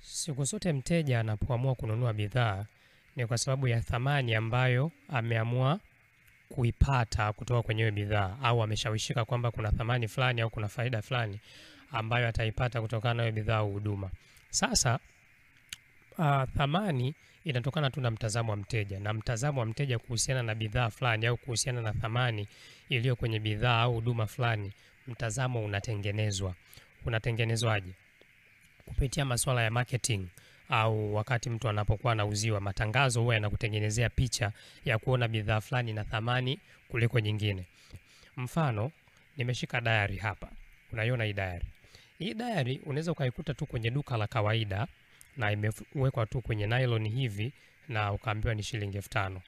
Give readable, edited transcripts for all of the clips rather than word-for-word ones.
Siku zote mteja anapoamua kununua bidhaa ni kwa sababu ya thamani ambayo ameamua kuipata kutoka kwenye hiyo bidhaa, au ameshawishika kwamba kuna thamani fulani au kuna faida fulani ambayo ataipata kutokana na hiyo bidhaa au huduma. Sasa thamani inatokana tu na mtazamo wa mteja, na mtazamo wa mteja kuhusiana na bidhaa fulani au kuhusiana na thamani iliyo kwenye bidhaa au huduma fulani. Mtazamo unatengenezwa. Unatengenezwaje? Kupitia masuala ya marketing, au wakati mtu anapokuwa anauziwa, matangazo huwa yanakutengenezea picha ya kuona bidhaa fulani na thamani kuliko nyingine. Mfano, nimeshika diary hapa. Unaiona hii diary? Hii diary unaweza ukaikuta tu kwenye duka la kawaida na imewekwa tu kwenye nylon hivi na ukaambiwa ni shilingi 5,000.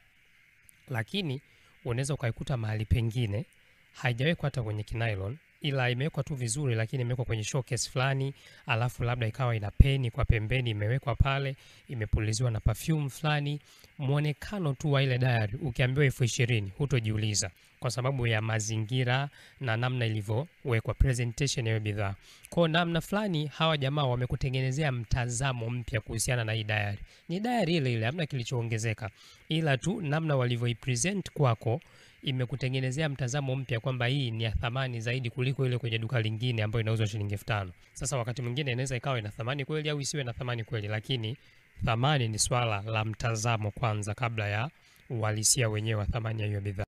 Lakini unaweza ukaikuta mahali pengine haijawekwa hata kwenye kinylon, ila imewekwa tu vizuri, lakini imewekwa kwenye showcase fulani, alafu labda ikawa ina peni kwa pembeni imewekwa pale, imepuliziwa na perfume fulani. Muonekano tu wa ile diary ukiambiwa 20,000 hutojiuliza, kwa sababu ya mazingira na namna ilivyowekwa presentation ya bidhaa. Kwa namna fulani hawa jamaa wamekutengenezea mtazamo mpya kuhusiana na hii diary. Ni diary ile ile, hamna kilichoongezeka, ila tu namna walivyoipresent kwako imekutengenezea mtazamo mpya kwamba hii ni ya thamani zaidi kuliko ile kwenye duka lingine ambayo inauzwa shilingi 5,000. Sasa wakati mwingine inaweza ikawa ina thamani kweli au isiwe na thamani kweli, lakini thamani ni swala la mtazamo kwanza kabla ya uhalisia wenyewe wa thamani ya hiyo bidhaa.